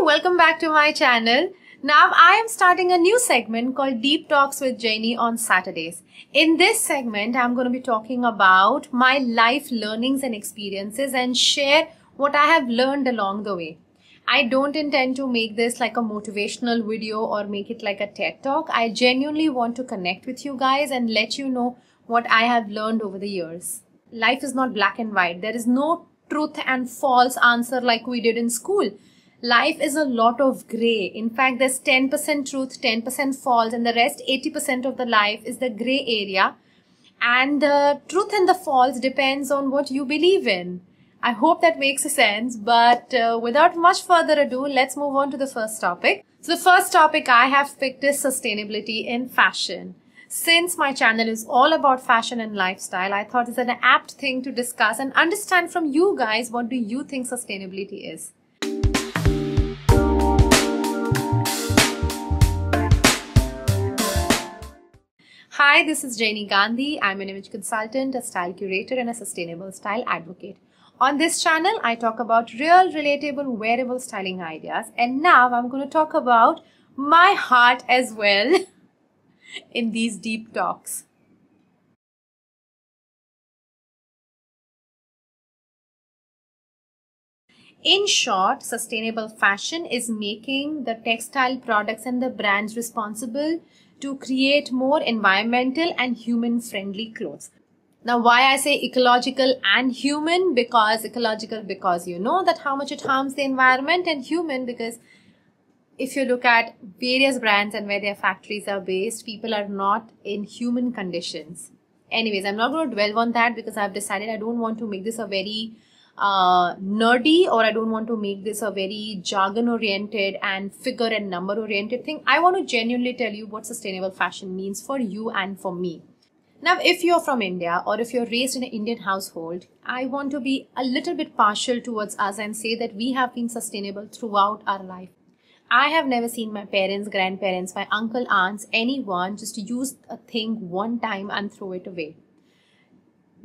welcome back to my channel. Now I am starting a new segment called Deep Talks with Janie on Saturdays. In this segment, I'm going to be talking about my life learnings and experiences and share what I have learned along the way. I don't intend to make this like a motivational video or make it like a TED Talk. I genuinely want to connect with you guys and let you know what I have learned over the years. Life is not black and white. There is no truth and false answer like we did in school. Life is a lot of gray. In fact, there's 10% truth, 10% false, and the rest 80% of the life is the gray area. And the truth and the false depends on what you believe in. I hope that makes sense, but without much further ado, let's move on to the first topic. So the first topic I have picked is sustainability in fashion. Since my channel is all about fashion and lifestyle, I thought it's an apt thing to discuss and understand from you guys, what do you think sustainability is? Hi, this is Janie Gandhi. I'm an image consultant, a style curator, and a sustainable style advocate. On this channel, I talk about real, relatable, wearable styling ideas. And now I'm going to talk about my heart as well in these deep talks. In short, sustainable fashion is making the textile products and the brands responsible to create more environmental and human-friendly clothes. Now, why I say ecological and human? Because ecological, because you know that how much it harms the environment, and human because if you look at various brands and where their factories are based, people are not in human conditions. Anyways, I'm not going to dwell on that because I've decided I don't want to make this a very nerdy, or I don't want to make this a very jargon oriented and figure and number oriented thing. I want to genuinely tell you what sustainable fashion means for you and for me. Now, if you're from India or if you're raised in an Indian household, I want to be a little bit partial towards us and say that we have been sustainable throughout our life. I have never seen my parents, grandparents, my uncle, aunts, anyone just use a thing one time and throw it away.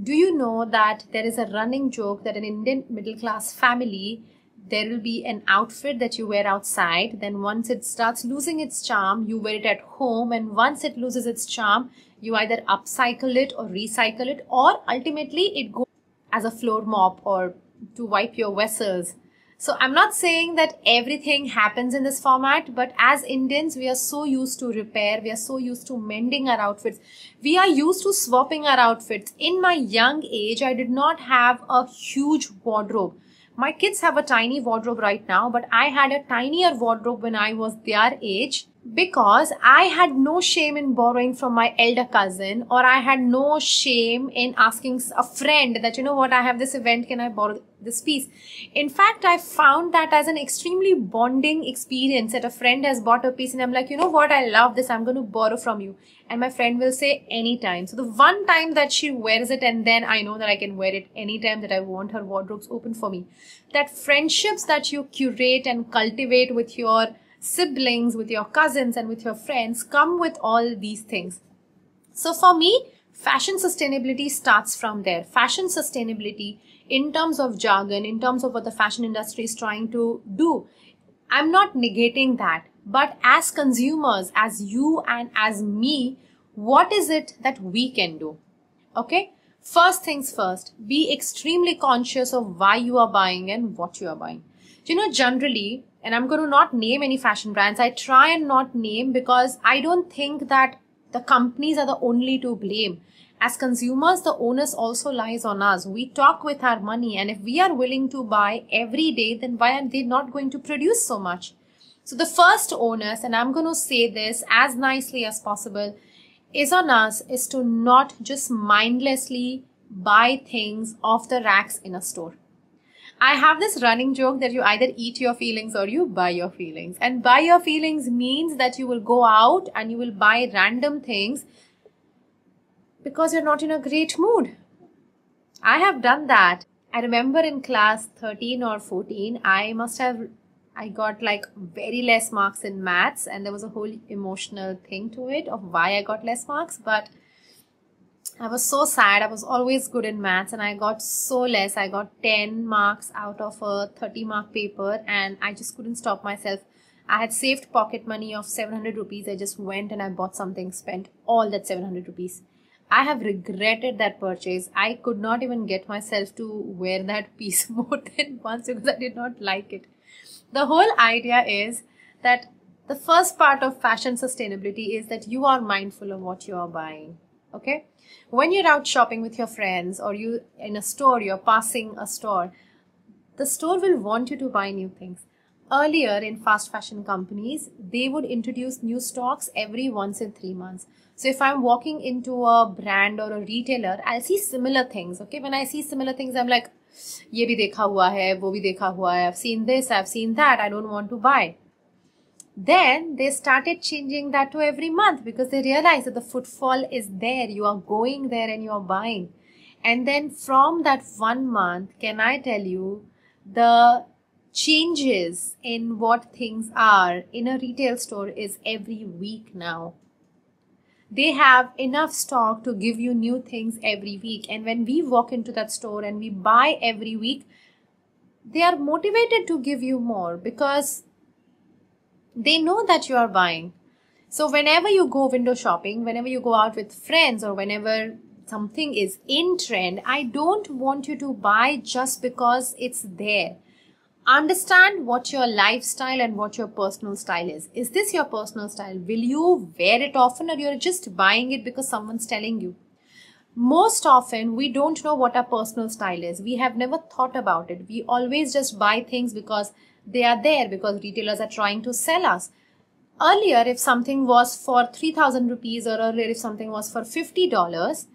Do you know that there is a running joke that in Indian middle class family, there will be an outfit that you wear outside. Then once it starts losing its charm, you wear it at home. And once it loses its charm, you either upcycle it or recycle it, or ultimately it goes as a floor mop or to wipe your vessels. So I'm not saying that everything happens in this format, but as Indians, we are so used to repair. We are so used to mending our outfits. We are used to swapping our outfits. In my young age, I did not have a huge wardrobe. My kids have a tiny wardrobe right now, but I had a tinier wardrobe when I was their age because I had no shame in borrowing from my elder cousin, or I had no shame in asking a friend that, you know what, I have this event, can I borrow this piece? In fact, I found that as an extremely bonding experience that a friend has bought a piece and I'm like, you know what, I love this, I'm going to borrow from you. And my friend will say anytime. So the one time that she wears it, and then I know that I can wear it anytime that I want, her wardrobe's open for me. That friendships that you curate and cultivate with your siblings, with your cousins and with your friends come with all these things. So for me, fashion sustainability starts from there. Fashion sustainability in terms of jargon, in terms of what the fashion industry is trying to do, I'm not negating that. But as consumers, as you and as me, what is it that we can do? Okay. First things first, be extremely conscious of why you are buying and what you are buying. You know, generally, and I'm going to not name any fashion brands, I try and not name because I don't think that the companies are the only to blame. As consumers, the onus also lies on us. We talk with our money, and if we are willing to buy every day, then why are they not going to produce so much? So the first onus, and I'm going to say this as nicely as possible, is on us, is to not just mindlessly buy things off the racks in a store. I have this running joke that you either eat your feelings or you buy your feelings. And buy your feelings means that you will go out and you will buy random things because you're not in a great mood. I have done that. I remember in class 13 or 14, I got like very less marks in maths, and there was a whole emotional thing to it of why I got less marks. But I was so sad. I was always good in maths and I got so less. I got 10 marks out of a 30 mark paper and I just couldn't stop myself. I had saved pocket money of 700 rupees. I just went and I bought something, spent all that 700 rupees. I have regretted that purchase. I could not even get myself to wear that piece more than once because I did not like it. The whole idea is that the first part of fashion sustainability is that you are mindful of what you are buying. Okay? When you're out shopping with your friends or you in a store, you're passing a store, the store will want you to buy new things. Earlier in fast fashion companies, they would introduce new stocks every once in 3 months. So if I'm walking into a brand or a retailer, I'll see similar things. Okay, when I see similar things, I'm like, ye bhi dekha hua hai, wo bhi dekha hua hai, I've seen this, I've seen that, I don't want to buy. Then they started changing that to every month because they realized that the footfall is there. You are going there and you are buying. And then from that 1 month, can I tell you, the changes in what things are in a retail store is every week now. They have enough stock to give you new things every week. And when we walk into that store and we buy every week, they are motivated to give you more because they know that you are buying. So whenever you go window shopping, whenever you go out with friends or whenever something is in trend, I don't want you to buy just because it's there. Understand what your lifestyle and what your personal style is. Is this your personal style? Will you wear it often or you're just buying it because someone's telling you? Most often, we don't know what our personal style is. We have never thought about it. We always just buy things because they are there, because retailers are trying to sell us. Earlier, if something was for 3,000 rupees or earlier if something was for $50,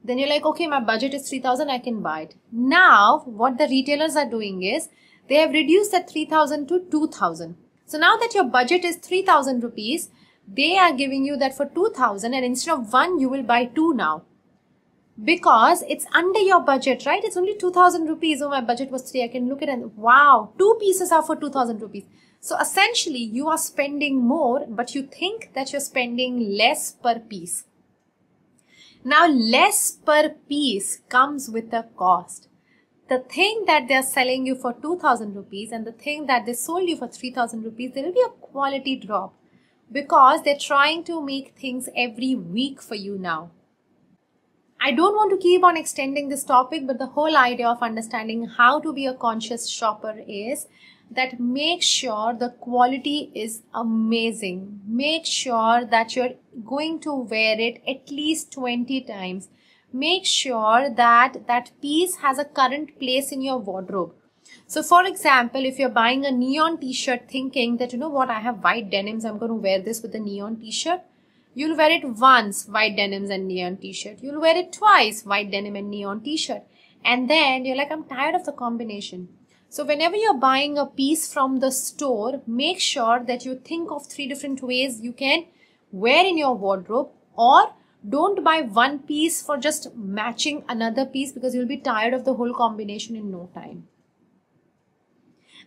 then you're like, okay, my budget is 3,000, I can buy it. Now, what the retailers are doing is, they have reduced that 3,000 to 2,000. So now that your budget is 3,000 rupees, they are giving you that for 2,000 and instead of one, you will buy two now. Because it's under your budget, right? It's only 2,000 rupees. Oh, my budget was 3. I can look at it and wow, 2 pieces are for 2,000 rupees. So essentially, you are spending more, but you think that you're spending less per piece. Now, less per piece comes with a cost. The thing that they're selling you for 2,000 rupees and the thing that they sold you for 3,000 rupees, there will be a quality drop because they're trying to make things every week for you now. I don't want to keep on extending this topic, but the whole idea of understanding how to be a conscious shopper is that make sure the quality is amazing. Make sure that you're going to wear it at least 20 times. Make sure that that piece has a current place in your wardrobe. So for example, if you're buying a neon t-shirt thinking that, you know what, I have white denims, I'm going to wear this with a neon t-shirt. You'll wear it once, white denims and neon t-shirt. You'll wear it twice, white denim and neon t-shirt. And then you're like, I'm tired of the combination. So whenever you're buying a piece from the store, make sure that you think of 3 different ways you can wear in your wardrobe, or don't buy one piece for just matching another piece because you'll be tired of the whole combination in no time.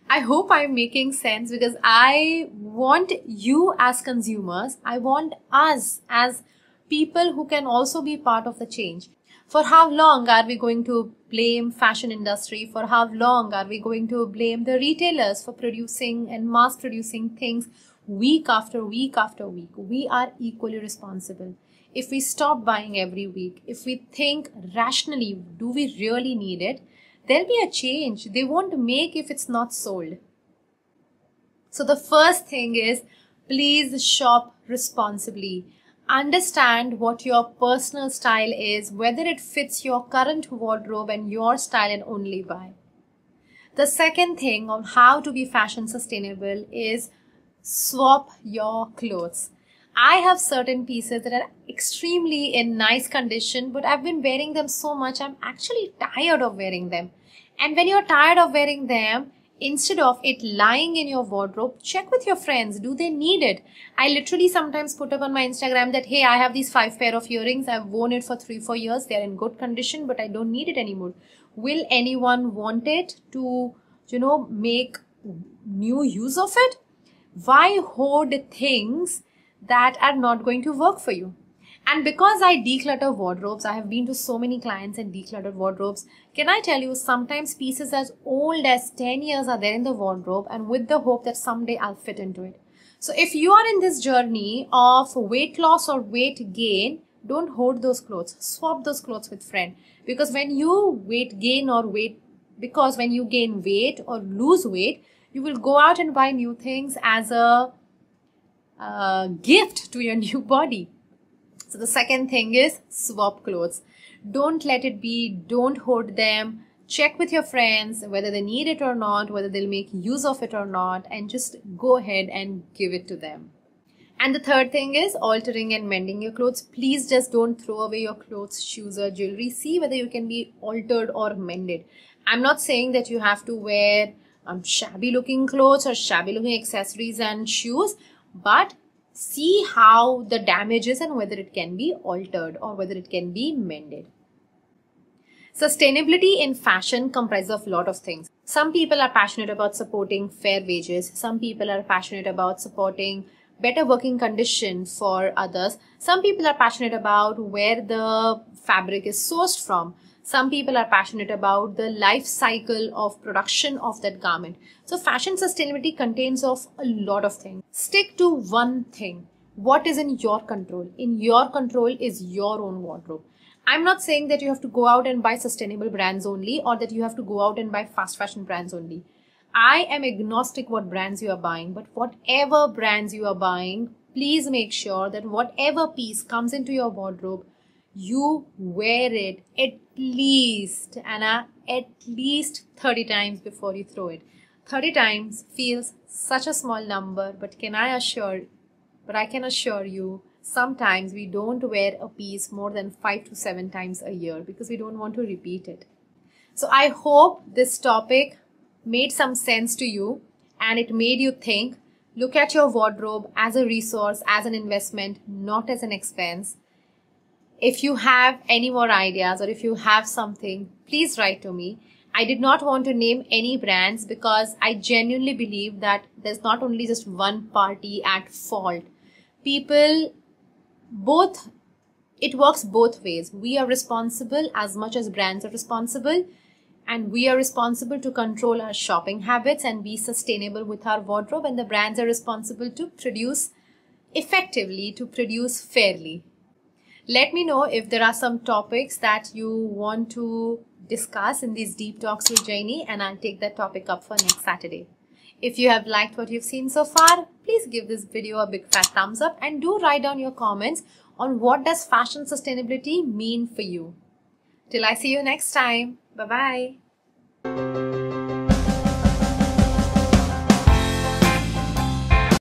I hope I'm making sense because I want you as consumers, I want us as people who can also be part of the change. For how long are we going to blame fashion industry? For how long are we going to blame the retailers for producing and mass producing things week after week after week? We are equally responsible. If we stop buying every week, if we think rationally, do we really need it? There'll be a change. They won't make if it's not sold. So the first thing is, please shop responsibly. Understand what your personal style is, whether it fits your current wardrobe and your style, and only buy. The second thing on how to be fashion sustainable is swap your clothes. I have certain pieces that are extremely in nice condition, but I've been wearing them so much, I'm actually tired of wearing them. And when you're tired of wearing them, instead of it lying in your wardrobe, check with your friends. Do they need it? I literally sometimes put up on my Instagram that, hey, I have these 5 pair of earrings. I've worn it for 3-4 years. They're in good condition, but I don't need it anymore. Will anyone want it to, make new use of it? Why hoard things that are not going to work for you? And because I declutter wardrobes, I have been to so many clients and decluttered wardrobes. Can I tell you, sometimes pieces as old as 10 years are there in the wardrobe, and with the hope that someday I'll fit into it. So if you are in this journey of weight loss or weight gain, don't hoard those clothes. Swap those clothes with friend. Because when you gain weight or lose weight, you will go out and buy new things as a gift to your new body. So the second thing is swap clothes. Don't let it be, don't hoard them. Check with your friends whether they need it or not, whether they'll make use of it or not, and just go ahead and give it to them. And the third thing is altering and mending your clothes. Please just don't throw away your clothes, shoes or jewelry. See whether you can be altered or mended. I'm not saying that you have to wear shabby looking clothes or shabby looking accessories and shoes, but see how the damage is and whether it can be altered or whether it can be mended. Sustainability in fashion comprises of a lot of things. Some people are passionate about supporting fair wages. Some people are passionate about supporting better working conditions for others. Some people are passionate about where the fabric is sourced from. Some people are passionate about the life cycle of production of that garment. So fashion sustainability contains of a lot of things. Stick to one thing. What is in your control? In your control is your own wardrobe. I'm not saying that you have to go out and buy sustainable brands only, or that you have to go out and buy fast fashion brands only. I am agnostic what brands you are buying, but whatever brands you are buying, please make sure that whatever piece comes into your wardrobe, you wear it at least 30 times before you throw it. 30 times feels such a small number, but I can assure you, sometimes we don't wear a piece more than 5 to 7 times a year because we don't want to repeat it. So I hope this topic made some sense to you and it made you think. Look at your wardrobe as a resource, as an investment, not as an expense. If you have any more ideas or if you have something, please write to me. I did not want to name any brands because I genuinely believe that there's not only just one party at fault. It works both ways. We are responsible as much as brands are responsible, and we are responsible to control our shopping habits and be sustainable with our wardrobe, and the brands are responsible to produce effectively, to produce fairly. Let me know if there are some topics that you want to discuss in these deep talks with Jaini, and I'll take that topic up for next Saturday. If you have liked what you've seen so far, please give this video a big fat thumbs up and do write down your comments on what does fashion sustainability mean for you. Till I see you next time. Bye-bye.